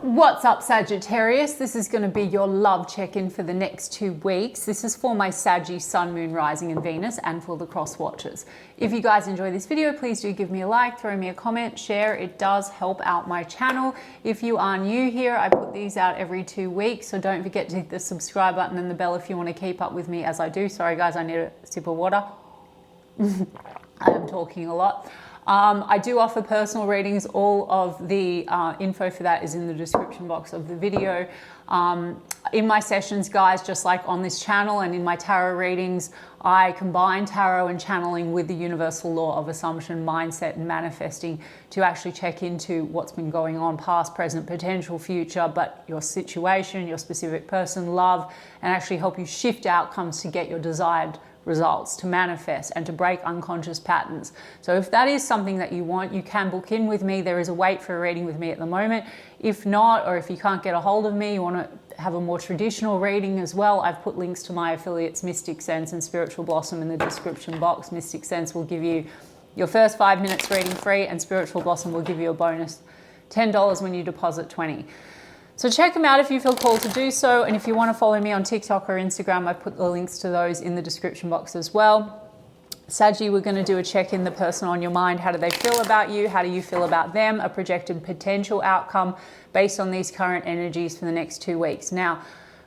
What's up, Sagittarius? This is going to be your love check-in for the next 2 weeks. This is for my Saggy, Sun, Moon, Rising and Venus, and for the cross watchers. If you guys enjoy this video, please do give me a like, throw me a comment, share. It does help out my channel. If you are new here, I put these out every 2 weeks, so don't forget to hit the subscribe button and the bell if you want to keep up with me as I do. Sorry guys, I need a sip of water. I am talking a lot. I do offer personal readings. All of the info for that is in the description box of the video. In my sessions, guys, just like on this channel and in my tarot readings, I combine tarot and channeling with the universal law of assumption, mindset, and manifesting to actually check into what's been going on, past, present, potential, future, but your situation, your specific person, love, and actually help you shift outcomes to get your desired results, to manifest and to break unconscious patterns. So if that is something that you want, you can book in with me. There is a wait for a reading with me at the moment. If not, or if you can't get a hold of me, you want to have a more traditional reading as well, I've put links to my affiliates Mystic Sense and Spiritual Blossom in the description box. Mystic Sense will give you your first 5 minutes reading free, and Spiritual Blossom will give you a bonus $10 when you deposit $20. So check them out if you feel called to do so. And if you want to follow me on TikTok or Instagram, I've put the links to those in the description box as well. Saggy, we're going to do a check-in, the person on your mind. How do they feel about you? How do you feel about them? A projected potential outcome based on these current energies for the next 2 weeks. Now,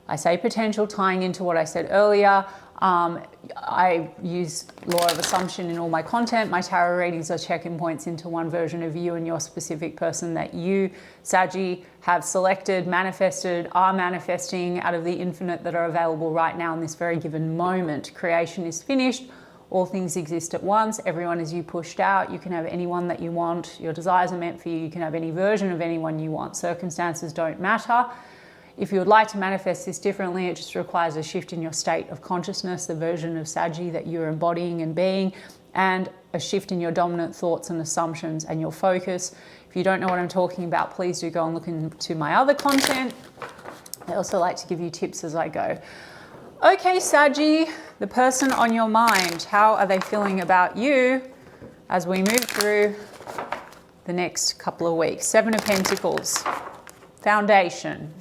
I say potential, tying into what I said earlier. I use law of assumption in all my content. My tarot readings are check-in points into one version of you and your specific person that you, Saggy, have selected, manifested, are manifesting out of the infinite that are available right now in this very given moment. Creation is finished. All things exist at once. Everyone is you pushed out. You can have anyone that you want. Your desires are meant for you. You can have any version of anyone you want. Circumstances don't matter. If you would like to manifest this differently, it just requires a shift in your state of consciousness, the version of Saggy that you're embodying and being, and a shift in your dominant thoughts and assumptions and your focus. If you don't know what I'm talking about, please do go and look into my other content. I also like to give you tips as I go. Okay, Saggy, the person on your mind, how are they feeling about you as we move through the next couple of weeks? 7 of Pentacles, foundation.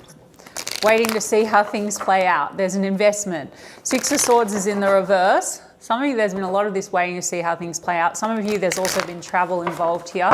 Waiting to see how things play out. There's an investment. 6 of Swords is in the reverse. Some of you, there's been a lot of this waiting to see how things play out. Some of you, there's also been travel involved here.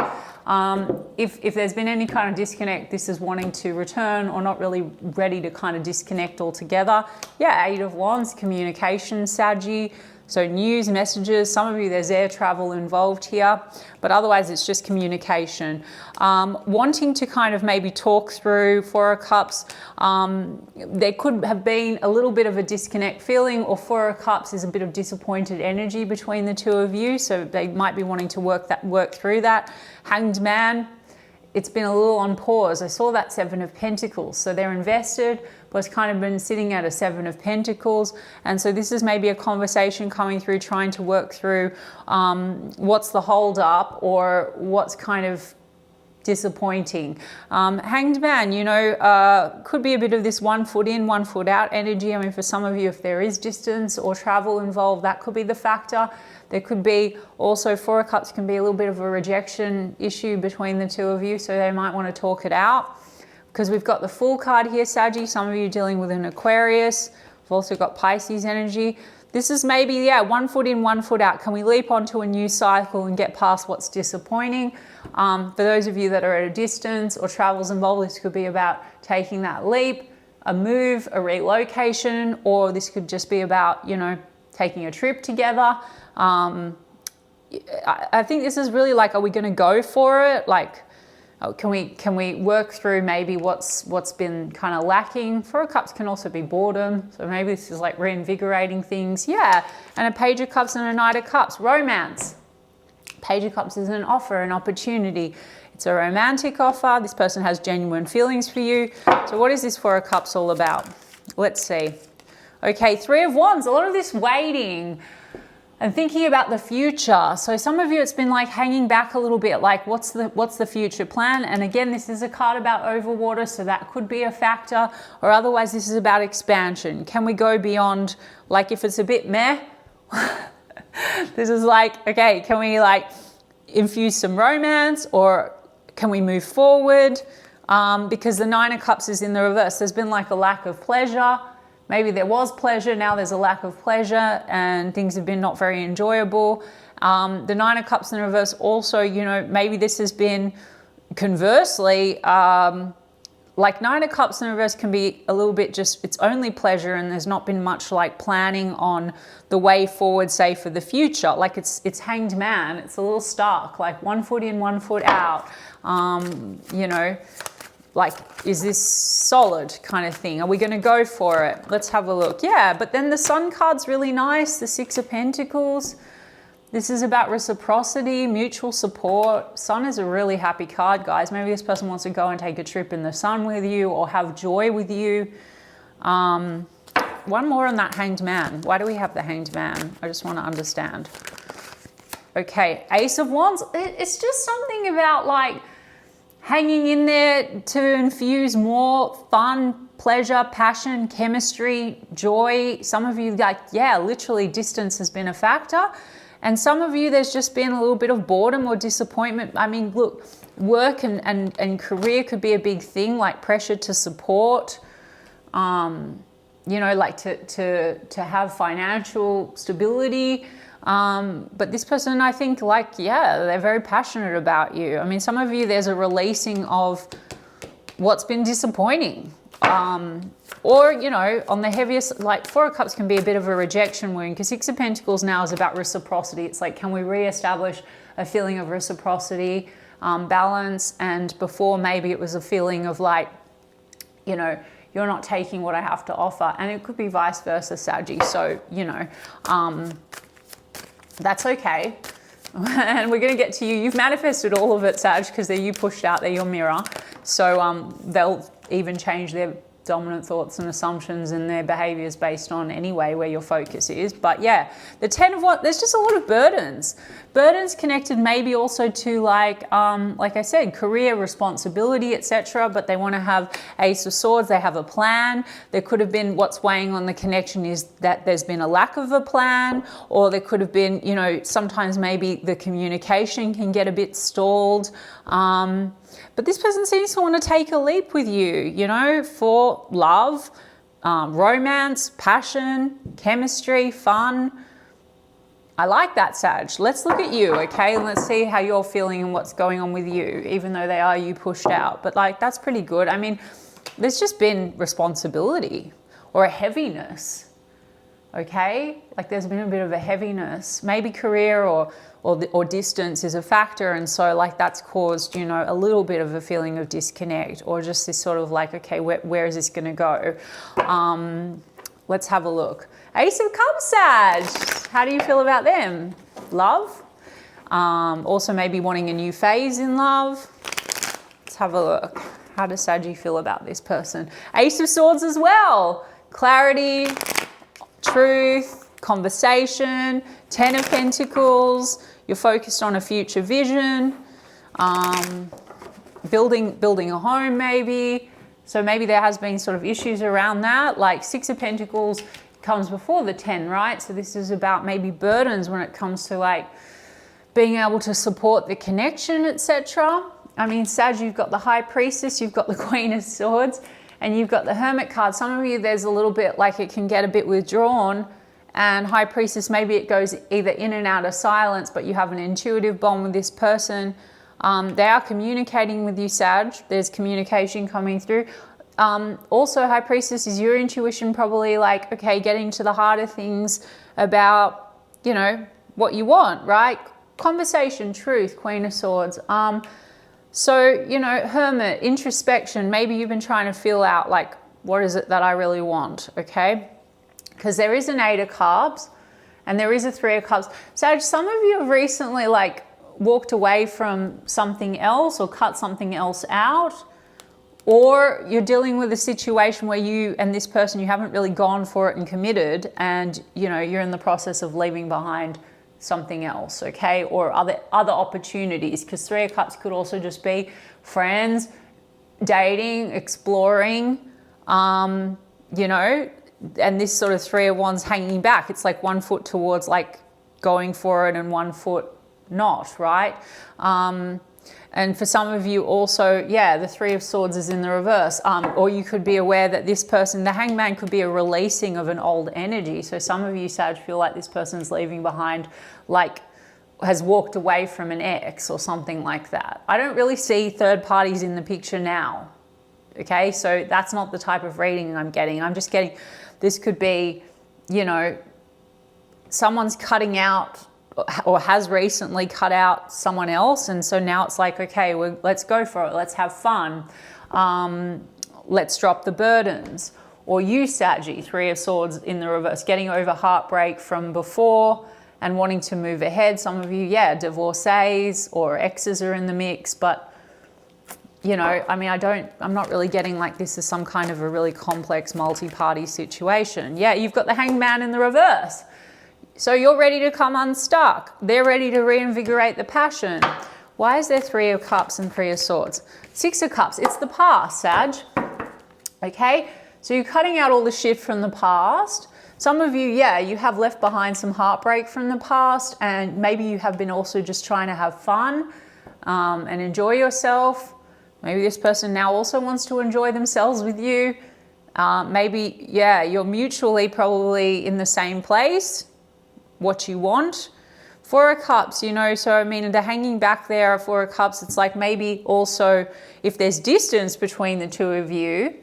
If there's been any kind of disconnect, this is wanting to return or not really ready to kind of disconnect altogether. Yeah, 8 of Wands, communication, Saggy. So news, messages, some of you there's air travel involved here, but otherwise it's just communication. Wanting to kind of maybe talk through 4 of Cups. There could have been a little bit of a disconnect feeling, or 4 of Cups is a bit of disappointed energy between the two of you. So they might be wanting to work through that. Hanged Man, it's been a little on pause. I saw that 7 of Pentacles. So they're invested, but it's kind of been sitting at a 7 of Pentacles. And so this is maybe a conversation coming through, trying to work through what's the hold up or what's kind of disappointing. Hanged Man, you know, could be a bit of this 1 foot in, 1 foot out energy. I mean, for some of you, if there is distance or travel involved, that could be the factor. There could be also 4 of Cups can be a little bit of a rejection issue between the two of you. So they might want to talk it out, because we've got the Fool card here, Saggy. Some of you dealing with an Aquarius. We've also got Pisces energy. This is maybe, yeah, 1 foot in, 1 foot out. Can we leap onto a new cycle and get past what's disappointing? For those of you that are at a distance or travels involved, this could be about taking that leap, a move, a relocation, or this could just be about, you know, taking a trip together. I think this is really like, are we going to go for it? Like, can we work through maybe what's been kind of lacking? 4 of Cups can also be boredom. So maybe this is like reinvigorating things. Yeah. And a Page of Cups and a Knight of Cups. Romance. Page of Cups is an offer, an opportunity. It's a romantic offer. This person has genuine feelings for you. So what is this 4 of Cups all about? Let's see. Okay, 3 of Wands. A lot of this waiting and thinking about the future. So some of you, it's been like hanging back a little bit, like what's the future plan? And again, this is a card about overwater, so that could be a factor, or otherwise this is about expansion. Can we go beyond, like if it's a bit meh, this is like, okay, can we like infuse some romance, or can we move forward? because the Nine of Cups is in the reverse. There's been like a lack of pleasure. Maybe there was pleasure, now there's a lack of pleasure and things have been not very enjoyable. The Nine of Cups in the reverse also, you know, maybe this has been conversely, like Nine of Cups in reverse can be a little bit just, it's only pleasure and there's not been much like planning on the way forward, say for the future. Like it's Hanged Man, it's a little stark, like 1 foot in, 1 foot out, you know, like, is this solid kind of thing? Are we going to go for it? Let's have a look. Yeah, but then the Sun card's really nice, the Six of Pentacles. This is about reciprocity, mutual support. Sun is a really happy card, guys. Maybe this person wants to go and take a trip in the sun with you or have joy with you. One more on that Hanged Man. Why do we have the Hanged Man? I just want to understand. Okay, Ace of Wands. It's just something about like hanging in there to infuse more fun, pleasure, passion, chemistry, joy. Some of you, like, yeah, literally distance has been a factor. And some of you, there's just been a little bit of boredom or disappointment. I mean, look, work and career could be a big thing, like pressure to support, you know, like to have financial stability. But this person, I think, like, yeah, they're very passionate about you. I mean, some of you, there's a releasing of what's been disappointing. Or, you know, on the heaviest, like Four of Cups can be a bit of a rejection wound, because Six of Pentacles now is about reciprocity. It's like, can we reestablish a feeling of reciprocity, balance? And before, maybe it was a feeling of like, you know, you're not taking what I have to offer. And it could be vice versa, Saggy. So, you know, that's okay. And we're going to get to you. You've manifested all of it, Sag, because they're you pushed out, they're your mirror. So they'll even change their dominant thoughts and assumptions and their behaviors based on anyway where your focus is. But yeah, the 10 of what, there's just a lot of burdens connected maybe also to like I said, career, responsibility, etc. But they want to have Ace of Swords, they have a plan. There could have been, what's weighing on the connection is that there's been a lack of a plan, or there could have been, you know, sometimes maybe the communication can get a bit stalled. But this person seems to want to take a leap with you, you know, for love, romance, passion, chemistry, fun. I like that, Sag. Let's look at you, okay? And let's see how you're feeling and what's going on with you, even though they are you pushed out. But like, that's pretty good. I mean, there's just been responsibility or a heaviness, okay? Like there's been a bit of a heaviness. Maybe career or distance is a factor, and so like that's caused, you know, a little bit of a feeling of disconnect, or just this sort of like, okay, where is this going to go? Let's have a look. Ace of Cups, Sag. How do you feel about them? Love. Also maybe wanting a new phase in love. Let's have a look. How does Saggy feel about this person? Ace of Swords as well. Clarity, truth, conversation, 10 of Pentacles. You're focused on a future vision, building a home maybe. So maybe there has been sort of issues around that. Like Six of Pentacles comes before the 10, right? So this is about maybe burdens when it comes to like being able to support the connection, etc. I mean, Sag, you've got the High Priestess, you've got the Queen of Swords, and you've got the Hermit card. Some of you, there's a little bit like it can get a bit withdrawn. And High Priestess, maybe it goes either in and out of silence, but you have an intuitive bond with this person. They are communicating with you, Sag. There's communication coming through. Also, High Priestess is your intuition, probably like, okay, getting to the heart of things about, you know, what you want, right? Conversation, truth, Queen of Swords. So, you know, Hermit, introspection. Maybe you've been trying to feel out like, what is it that I really want, okay? Because there is an 8 of Cups and there is a 3 of Cups. Sag, some of you have recently like walked away from something else or cut something else out, or you're dealing with a situation where you and this person, you haven't really gone for it and committed, and you know, you're in the process of leaving behind something else, okay? Or other opportunities, because 3 of Cups could also just be friends, dating, exploring, you know, and this sort of 3 of Wands hanging back. It's like 1 foot towards like going for it and 1 foot not, right? And for some of you also, yeah, the Three of Swords is in the reverse. Or you could be aware that this person, the Hangman, could be a releasing of an old energy. So some of you, Sag, feel like this person's leaving behind, like has walked away from an ex or something like that. I don't really see third parties in the picture now. Okay, so that's not the type of reading I'm getting. I'm just getting, this could be, you know, someone's cutting out or has recently cut out someone else, and so now it's like, okay, let's go for it, let's have fun, let's drop the burdens. Or you, Saggy, Three of Swords in the reverse, getting over heartbreak from before and wanting to move ahead. Some of you, yeah, divorcees or exes are in the mix, but you know, I mean, I'm not really getting like this is some kind of a really complex multi-party situation. Yeah, you've got the Hangman in the reverse. So you're ready to come unstuck. They're ready to reinvigorate the passion. Why is there Three of Cups and Three of Swords? Six of Cups, it's the past, Sag. Okay, so you're cutting out all the shit from the past. Some of you, yeah, you have left behind some heartbreak from the past, and maybe you have been also just trying to have fun and enjoy yourself. Maybe this person now also wants to enjoy themselves with you. Maybe, yeah, you're mutually probably in the same place, what you want. Four of Cups, you know, so I mean, the hanging back there, Four of Cups, it's like maybe also if there's distance between the two of you,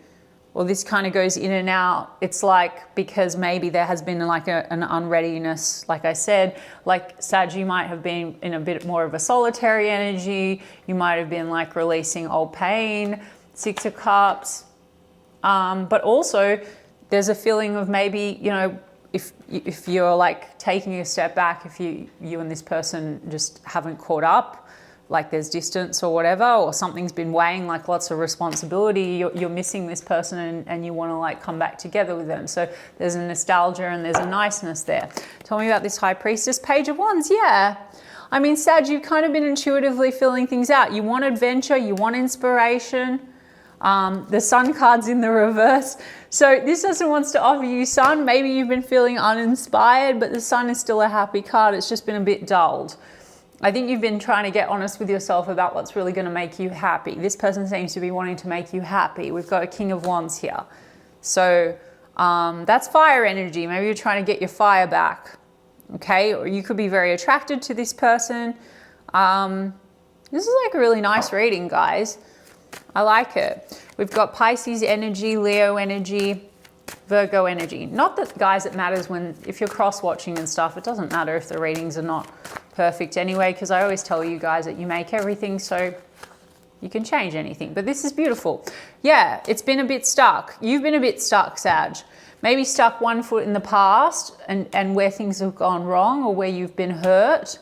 or this kind of goes in and out, it's like because maybe there has been like an unreadiness, like I said, like Sag, you might have been in a bit more of a solitary energy, you might have been like releasing old pain, Six of Cups, but also there's a feeling of maybe, you know, if you're like taking a step back, if you and this person just haven't caught up, like there's distance or whatever, or something's been weighing like lots of responsibility, you're missing this person and you want to like come back together with them. So there's a nostalgia and there's a niceness there. Tell me about this High Priestess, Page of Wands. Yeah, I mean, Sag, you've kind of been intuitively filling things out. You want adventure, you want inspiration. The Sun card's in the reverse. So this person wants to offer you Sun. Maybe you've been feeling uninspired, but the Sun is still a happy card. It's just been a bit dulled. I think you've been trying to get honest with yourself about what's really going to make you happy. This person seems to be wanting to make you happy. We've got a King of Wands here. So that's fire energy. Maybe you're trying to get your fire back. Okay, or you could be very attracted to this person. This is like a really nice reading, guys. I like it. We've got Pisces energy, Leo energy, Virgo energy. Not that, guys, it matters if you're cross-watching and stuff, it doesn't matter if the readings are not perfect anyway, because I always tell you guys that you make everything so you can change anything. But this is beautiful. Yeah, it's been a bit stuck. You've been a bit stuck, Sag. Maybe stuck one foot in the past and where things have gone wrong or where you've been hurt.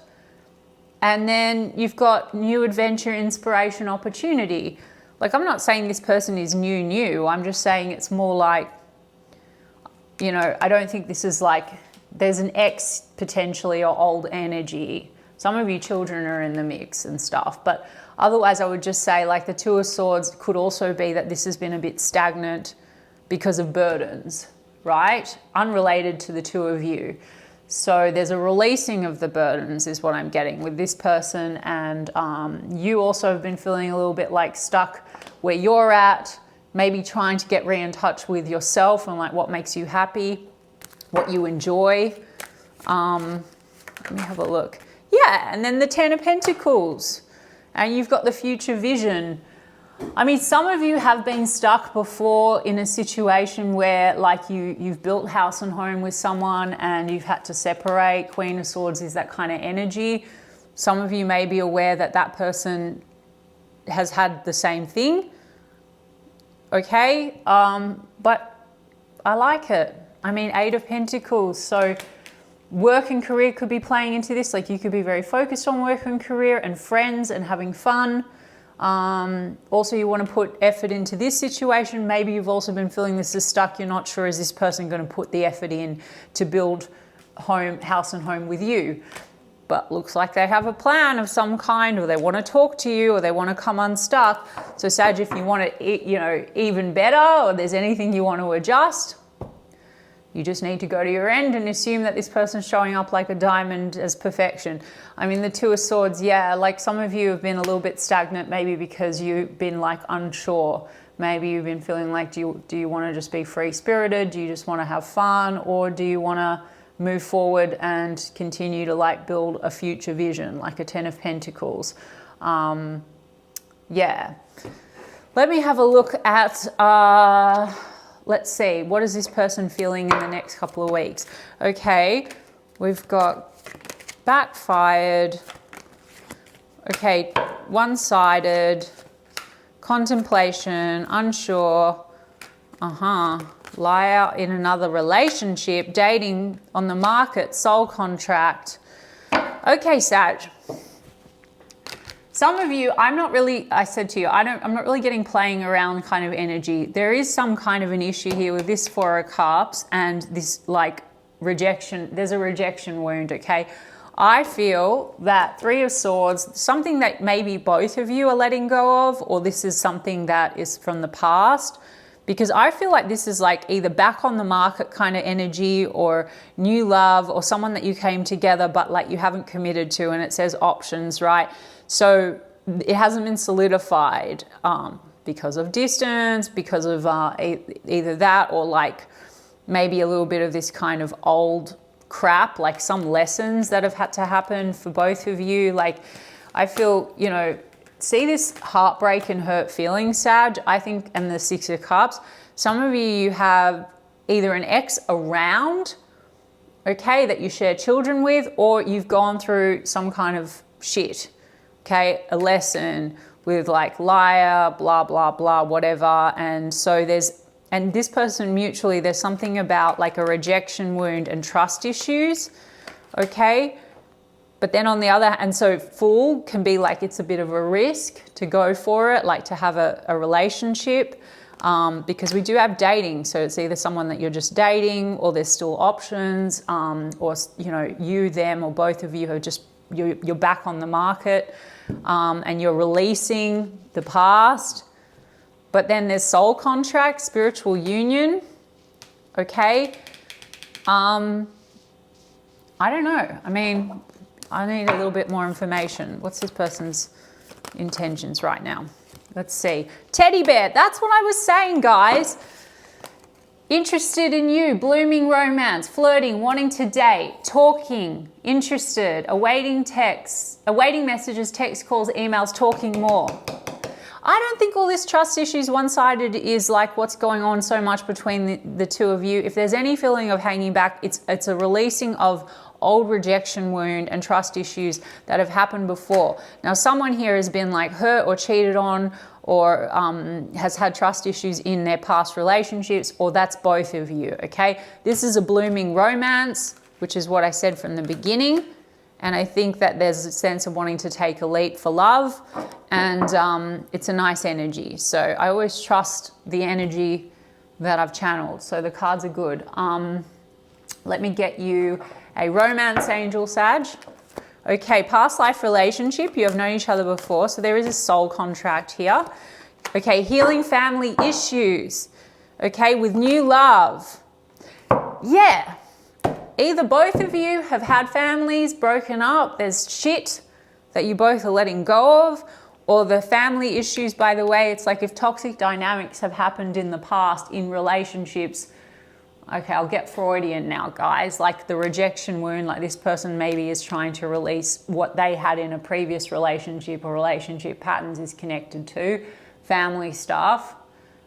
And then you've got new adventure, inspiration, opportunity. Like, I'm not saying this person is new. I'm just saying it's more like, you know, I don't think this is like, there's an ex potentially or old energy. Some of you children are in the mix and stuff. But otherwise, I would just say like the Two of Swords could also be that this has been a bit stagnant because of burdens, right? Unrelated to the two of you. So there's a releasing of the burdens is what I'm getting with this person. And you also have been feeling a little bit like stuck where you're at, maybe trying to get in touch with yourself and like what makes you happy, what you enjoy. Let me have a look. Yeah, and then the Ten of Pentacles. And you've got the future vision. I mean, some of you have been stuck before in a situation where like you've built house and home with someone and you've had to separate. Queen of Swords is that kind of energy. Some of you may be aware that that person has had the same thing. Okay, but I like it. I mean, Eight of Pentacles. So work and career could be playing into this. Like you could be very focused on work and career and friends and having fun. Also, you want to put effort into this situation. Maybe you've also been feeling this is stuck. You're not sure, is this person going to put the effort in to build house and home with you? But looks like they have a plan of some kind, or they want to talk to you, or they want to come unstuck. So Sag, if you want it, you know, even better, or there's anything you want to adjust, You just need to go to your end and assume that this person's showing up like a diamond as perfection. I mean, the Two of Swords, yeah, like some of you have been a little bit stagnant, maybe because you've been like unsure. Maybe you've been feeling like, do you want to just be free-spirited? Do you just want to have fun? Or do you want to move forward and continue to like build a future vision, like a 10 of Pentacles? Yeah. Let me have a look at, let's see, what is this person feeling in the next couple of weeks? Okay, we've got backfired. Okay, one-sided, contemplation, unsure, liar in another relationship, dating on the market, soul contract. Okay, Sag. Some of you, I said to you, I'm not really getting playing around kind of energy. There is some kind of an issue here with this Four of Cups and this like rejection. There's a rejection wound, okay? I feel that Three of Swords, something that maybe both of you are letting go of, or this is something that is from the past, because I feel like this is like either back on the market kind of energy or new love or someone that you came together but like you haven't committed to, and it says options, right? So it hasn't been solidified because of distance, because of either that or like maybe a little bit of this kind of old crap, like some lessons that have had to happen for both of you. Like I feel, you know, see this heartbreak and hurt feeling, Sag, I think, and the Six of Cups. Some of you have either an ex around, okay, that you share children with, or you've gone through some kind of shit. Okay, a lesson with like liar, blah, blah, blah, whatever. And so and this person mutually, there's something about like a rejection wound and trust issues, okay? But then on the other hand, so Fool can be like, it's a bit of a risk to go for it, like to have a relationship, because we do have dating. So it's either someone that you're just dating or there's still options, or, you know, you, them, or both of you are just, you're back on the market, and you're releasing the past. But then there's soul contract, spiritual union, okay? I don't know. I mean, I need a little bit more information. What's this person's intentions right now? Let's see. Teddy bear, that's what I was saying, guys. Interested in you, blooming romance, flirting, wanting to date, talking, interested, awaiting texts, awaiting messages, text calls, emails, talking more. I don't think all this trust issues one-sided is like what's going on so much between the two of you. If there's any feeling of hanging back, it's a releasing of old rejection wound and trust issues that have happened before. Now, someone here has been like hurt or cheated on, or has had trust issues in their past relationships, or that's both of you, okay? This is a blooming romance, which is what I said from the beginning. And I think that there's a sense of wanting to take a leap for love, and it's a nice energy. So I always trust the energy that I've channeled. So the cards are good. Let me get you a romance angel, Sag. Okay, past life relationship. You have known each other before, so there is a soul contract here. Okay, healing family issues. Okay, with new love. Yeah. Either both of you have had families broken up, there's shit that you both are letting go of, or the family issues, by the way, it's like if toxic dynamics have happened in the past in relationships. Okay, I'll get Freudian now, guys. Like the rejection wound, like this person maybe is trying to release what they had in a previous relationship, or relationship patterns is connected to family stuff,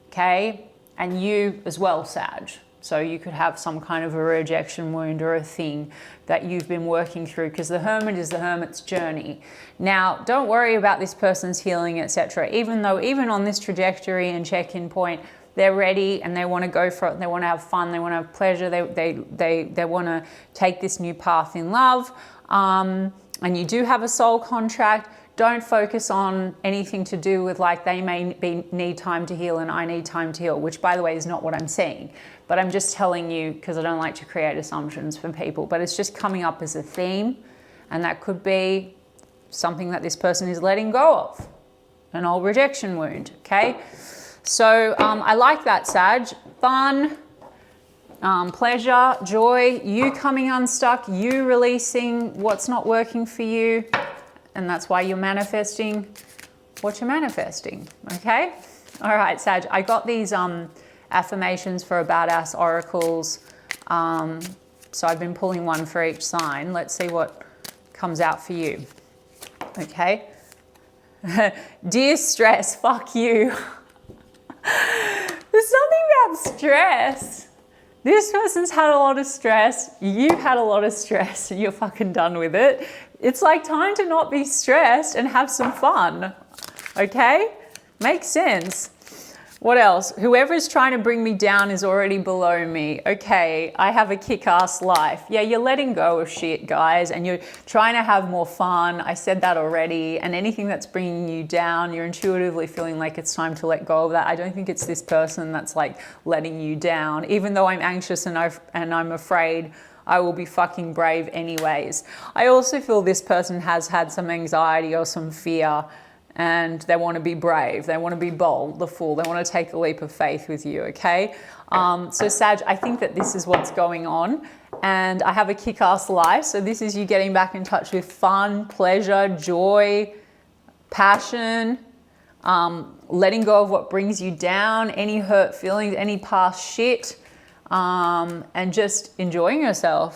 okay? And you as well, Sag. So you could have some kind of a rejection wound or a thing that you've been working through, because the Hermit is the Hermit's journey. Now, don't worry about this person's healing, etc. Even though, even on this trajectory and check-in point, they're ready and they want to go for it. They want to have fun. They want to have pleasure. They want to take this new path in love. And you do have a soul contract. Don't focus on anything to do with like they may need time to heal and I need time to heal, which by the way is not what I'm saying. But I'm just telling you, because I don't like to create assumptions for people, but it's just coming up as a theme, and that could be something that this person is letting go of, an old rejection wound, okay? So I like that, Sag. Fun, pleasure, joy, you coming unstuck, you releasing what's not working for you. And that's why you're manifesting what you're manifesting, okay? All right, Sag, I got these affirmations for a Badass Oracles. So I've been pulling one for each sign. Let's see what comes out for you, okay? Dear stress, fuck you. There's something about stress. This person's had a lot of stress. You've had a lot of stress and you're fucking done with it. It's like time to not be stressed and have some fun. Okay? Makes sense. What else? Whoever's trying to bring me down is already below me. Okay, I have a kick-ass life. Yeah, you're letting go of shit, guys, and you're trying to have more fun. I said that already. And anything that's bringing you down, you're intuitively feeling like it's time to let go of that. I don't think it's this person that's like letting you down. Even though I'm anxious and I'm afraid, I will be fucking brave anyways. I also feel this person has had some anxiety or some fear, and they want to be brave, they want to be bold, the fool, they want to take a leap of faith with you, okay? So Sag, I think that this is what's going on, and I have a kick-ass life, so this is you getting back in touch with fun, pleasure, joy, passion, letting go of what brings you down, any hurt feelings, any past shit, and just enjoying yourself.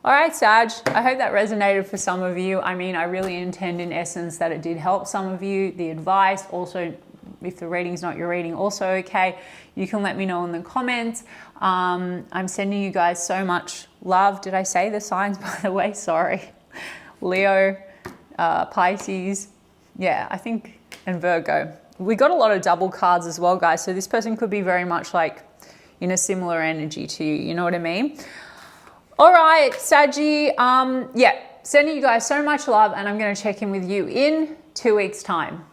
All right, Sag, I hope that resonated for some of you. I mean, I really intend in essence that it did help some of you. The advice, also, if the reading's not your reading, also okay. You can let me know in the comments. I'm sending you guys so much love. Did I say the signs, by the way? Sorry. Leo, Pisces, yeah, I think, and Virgo. We got a lot of double cards as well, guys. So this person could be very much like in a similar energy to you. You know what I mean? All right, Saggy, yeah, sending you guys so much love, and I'm going to check in with you in 2 weeks' time.